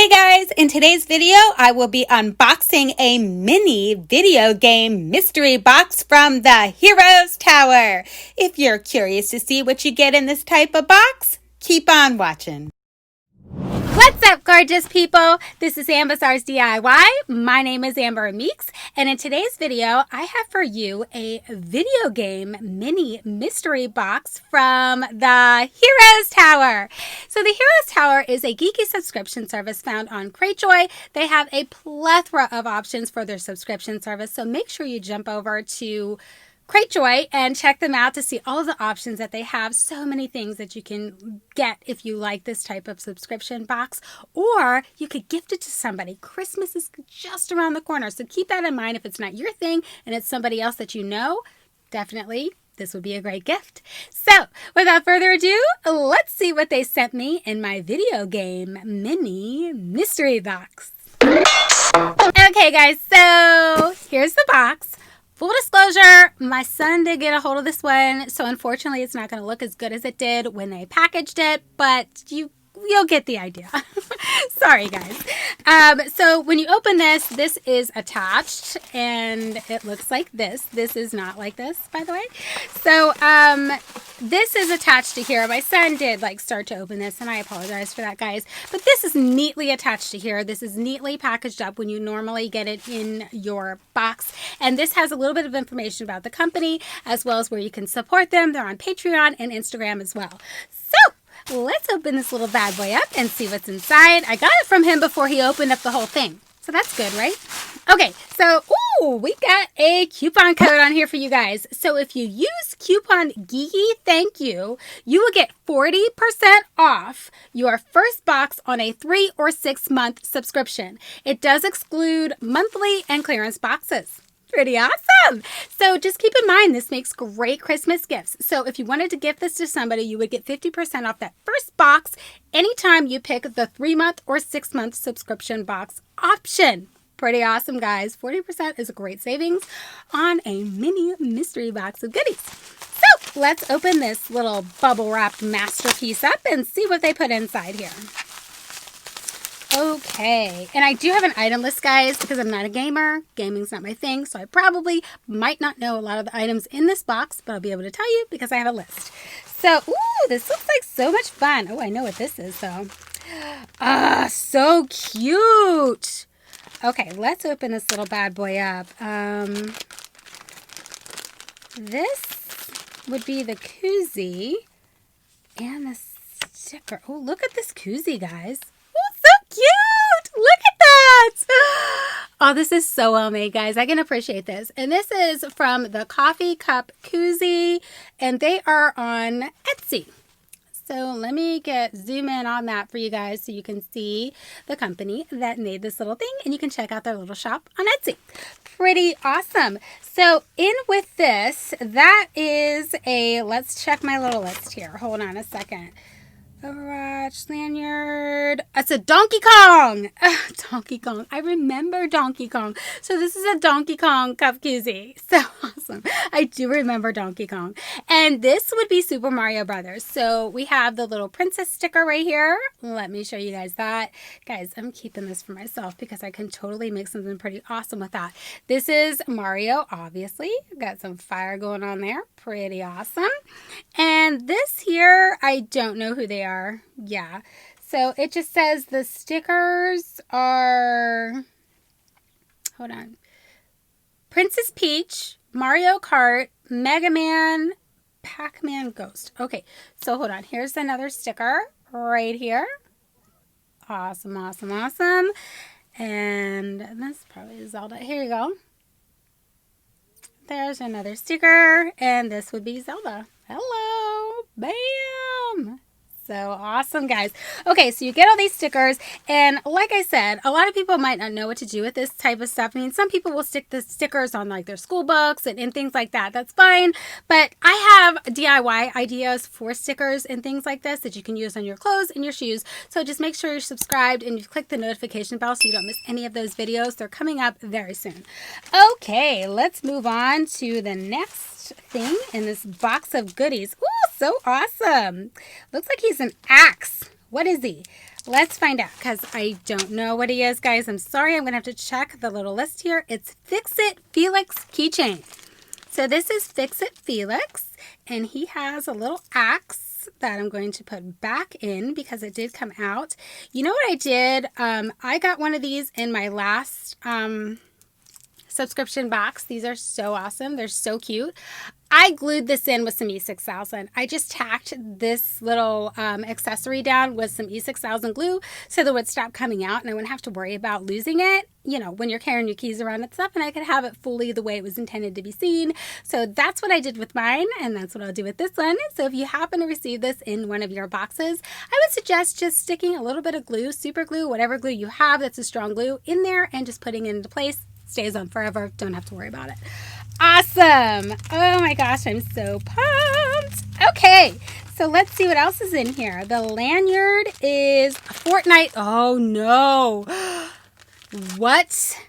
Hey guys, in today's video, I will be unboxing a mini video game mystery box from the Heroes Tower. If you're curious to see what you get in this type of box, keep on watching. What's up, gorgeous people? This is Amber's DIY. My name is Amber Meeks, and in today's video, I have for you a video game mini mystery box from the Heroes Tower. So the Heroes Tower is a geeky subscription service found on Cratejoy. They have a plethora of options for their subscription service, so make sure you jump over to Cratejoy and check them out to see all of the options that they have. So many things that you can get if you like this type of subscription box, or you could gift it to somebody. Christmas is just around the corner, so keep that in mind. If it's not your thing and it's somebody else that you know, definitely this would be a great gift. So without further ado, let's see what they sent me in my video game mini mystery box. Okay guys, so here's the box. Full disclosure, my son did get a hold of this one, so unfortunately it's not going to look as good as it did when they packaged it, but you'll get the idea. Sorry, guys. So when you open this, this is attached, and it looks like this. This is not like this, by the way. So this is attached to here. My son did start to open this, and I apologize for that, guys. But this is neatly attached to here. This is neatly packaged up when you normally get it in your box. And this has a little bit of information about the company, as well as where you can support them. They're on Patreon and Instagram as well. So let's open this little bad boy up and see what's inside. I got it from him before he opened up the whole thing. So that's good, right? Okay, so, we got a coupon code on here for you guys. So if you use coupon Geeky Thank You, you will get 40% off your first box on a 3 or 6 month subscription. It does exclude monthly and clearance boxes. Pretty awesome. So just keep in mind, this makes great Christmas gifts. So if you wanted to gift this to somebody, you would get 50% off that first box anytime you pick the 3-month or 6-month subscription box option. Pretty awesome, guys. 40% is a great savings on a mini mystery box of goodies. So let's open this little bubble wrapped masterpiece up and see what they put inside here. Okay, and I do have an item list, guys, because I'm not a gamer. Gaming's not my thing, so I probably might not know a lot of the items in this box, but I'll be able to tell you because I have a list. So, this looks like so much fun. Oh, I know what this is, though. Ah, so cute. Okay, let's open this little bad boy up. This would be the koozie and the sticker. Oh, look at this koozie, guys. Cute! Look at that! Oh, this is so well made, guys. I can appreciate this. And this is from the Coffee Cup Koozie, and they are on Etsy. So let me zoom in on that for you guys so you can see the company that made this little thing, and you can check out their little shop on Etsy. Pretty awesome. So in with this, that is let's check my little list here. Hold on a second. Overwatch Lanyard. It's a Donkey Kong. Donkey Kong. I remember Donkey Kong. So this is a Donkey Kong cup koozie. So awesome. I do remember Donkey Kong. And this would be Super Mario Brothers. So we have the little princess sticker right here. Let me show you guys that. Guys, I'm keeping this for myself because I can totally make something pretty awesome with that. This is Mario, obviously. Got some fire going on there. Pretty awesome. And this here, I don't know who they are. Yeah, so it just says the stickers are, hold on, Princess Peach, Mario Kart, Mega Man, Pacman, Ghost. Okay, so hold on, here's another sticker right here. Awesome, awesome, awesome. And this probably is Zelda. Here you go. There's another sticker, and this would be Zelda. Hello, bam. So awesome, guys. Okay, so you get all these stickers, and like I said, a lot of people might not know what to do with this type of stuff. I mean, some people will stick the stickers on their school books and things like that. That's fine, but I have DIY ideas for stickers and things like this that you can use on your clothes and your shoes. So just make sure you're subscribed and you click the notification bell so you don't miss any of those videos. They're coming up very soon. Okay, let's move on to the next thing in this box of goodies. Ooh, so awesome. Looks like he's an axe. What is he? Let's find out, because I don't know what he is, guys. I'm sorry. I'm going to have to check the little list here. It's It Felix Keychain. So this is It Felix, and he has a little axe that I'm going to put back in because it did come out. You know what I did? I got one of these in my last subscription box. These are so awesome. They're so cute. I glued this in with some E6000. I just tacked this little accessory down with some E6000 glue so that it would stop coming out and I wouldn't have to worry about losing it, you know, when you're carrying your keys around and stuff, and I could have it fully the way it was intended to be seen. So that's what I did with mine, and that's what I'll do with this one. So if you happen to receive this in one of your boxes, I would suggest just sticking a little bit of glue, super glue, whatever glue you have that's a strong glue, in there and just putting it into place. Stays on forever. Don't have to worry about it. Awesome. Oh my gosh, I'm so pumped. Okay, so let's see what else is in here. The lanyard is Fortnite. Oh no. What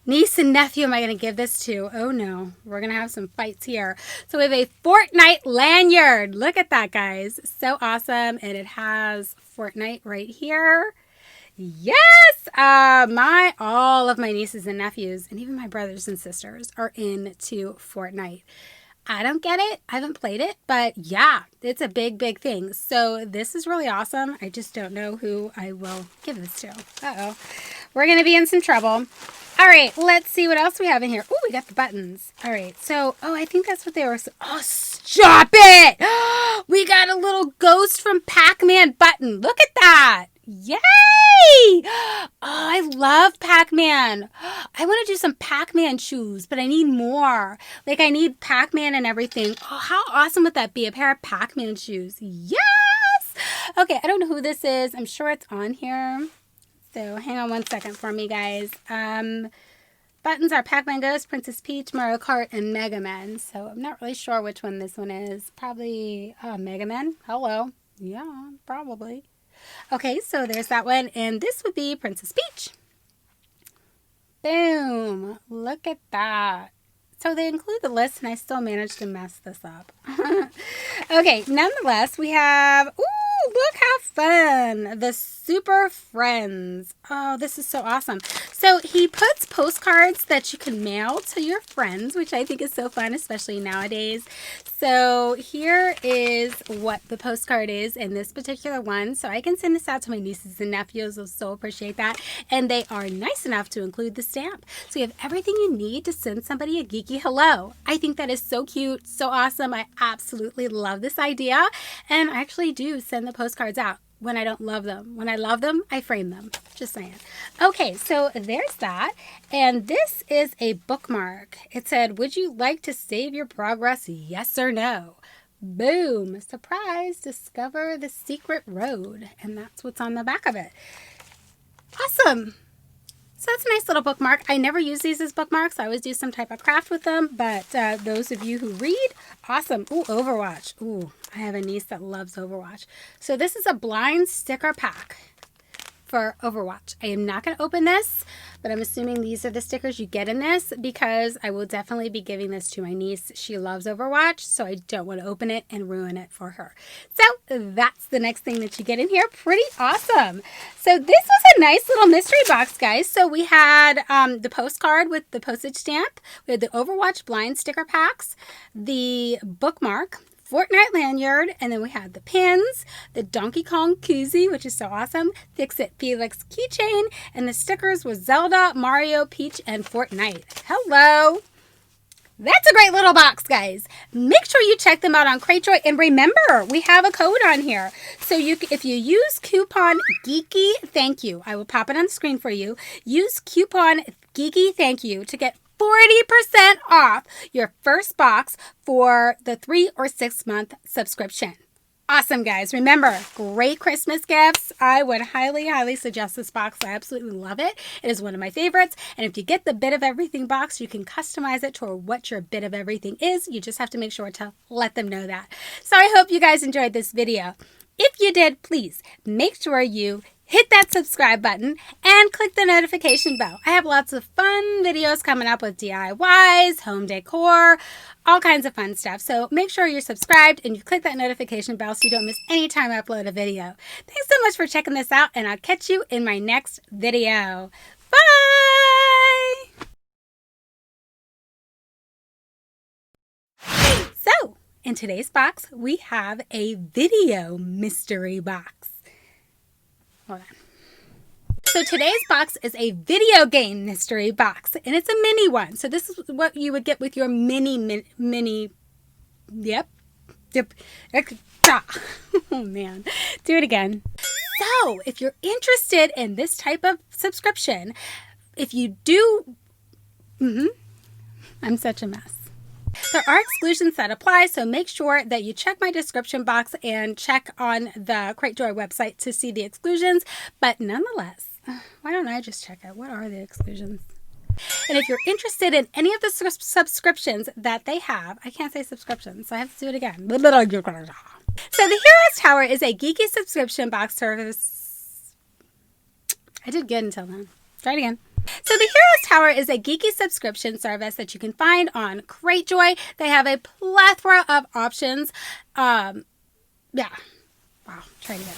niece and nephew am I going to give this to? Oh no, we're going to have some fights here. So we have a Fortnite lanyard. Look at that, guys. So awesome. And it has Fortnite right here. Yes! All of my nieces and nephews, and even my brothers and sisters, are into Fortnite. I don't get it. I haven't played it, but yeah, it's a big, big thing. So this is really awesome. I just don't know who I will give this to. Uh-oh. We're going to be in some trouble. All right, let's see what else we have in here. Oh, we got the buttons. All right, so, I think that's what they were. Oh, stop it! We got a little ghost from Pacman button. Look at that. Yay! Oh, I love Pacman. I want to do some Pacman shoes, but I need more. Like, I need Pacman and everything. Oh, how awesome would that be? A pair of Pacman shoes. Yes! Okay, I don't know who this is. I'm sure it's on here. So, hang on one second for me, guys. Buttons are Pacman Ghost, Princess Peach, Mario Kart, and Mega Man. So, I'm not really sure which one this one is. Probably Mega Man. Hello. Yeah, probably. Okay, so there's that one, and this would be Princess Peach. Boom! Look at that. So they include the list, and I still managed to mess this up. Okay, nonetheless, we have, ooh, look how fun! The Super Friends. Oh, this is so awesome. So he puts postcards that you can mail to your friends, which I think is so fun, especially nowadays. So here is what the postcard is in this particular one. So I can send this out to my nieces and nephews. They'll so appreciate that. And they are nice enough to include the stamp. So you have everything you need to send somebody a geeky hello. I think that is so cute, so awesome. I absolutely love this idea. And I actually do send the postcards out when I don't love them. When I love them, I frame them. Just saying. Okay, so there's that. And this is a bookmark. It said, would you like to save your progress? Yes or no? Boom. Surprise. Discover the secret road. And that's what's on the back of it. Awesome. So that's a nice little bookmark. I never use these as bookmarks. I always do some type of craft with them. But those of you who read, awesome. Ooh, Overwatch. Ooh, I have a niece that loves Overwatch. So this is a blind sticker pack for Overwatch. I am not going to open this, but I'm assuming these are the stickers you get in this because I will definitely be giving this to my niece. She loves Overwatch, so I don't want to open it and ruin it for her. So that's the next thing that you get in here. Pretty awesome. So this was a nice little mystery box, guys. So we had the postcard with the postage stamp. We had the Overwatch blind sticker packs, the bookmark, Fortnite lanyard, and then we had the pins, the Donkey Kong koozie, which is so awesome, It Felix Keychain, and the stickers was Zelda, Mario, Peach, and Fortnite. Hello! That's a great little box, guys. Make sure you check them out on Cratejoy, and remember, we have a code on here. So if you use coupon Geeky Thank You, I will pop it on the screen for you. Use coupon Geeky Thank You to get 40% off your first box for the 3 or 6 month subscription. Awesome, guys. Remember, great Christmas gifts. I would highly, highly suggest this box. I absolutely love it. It is one of my favorites. And if you get the bit of everything box, you can customize it to what your bit of everything is. You just have to make sure to let them know that. So I hope you guys enjoyed this video. If you did, please make sure you hit that subscribe button and and click the notification bell. I have lots of fun videos coming up with DIYs, home decor, all kinds of fun stuff. So make sure you're subscribed and you click that notification bell so you don't miss any time I upload a video. Thanks so much for checking this out, and I'll catch you in my next video. Bye! So, in today's box, we have a video mystery box. Hold on. So today's box is a video game mystery box, and it's a mini one. So this is what you would get with your yep. Oh man, do it again. So if you're interested in this type of subscription, if you do, I'm such a mess. There are exclusions that apply, so make sure that you check my description box and check on the Cratejoy website to see the exclusions. But nonetheless, why don't I just check out what are the exclusions? And if you're interested in any of the subscriptions that they have, I can't say subscriptions, so I have to do it again. So the Heroes Tower is a geeky subscription box service. I did good until then. Try it again. So the Heroes Tower is a geeky subscription service that you can find on Cratejoy. They have a plethora of options. Yeah. Wow. Try it again.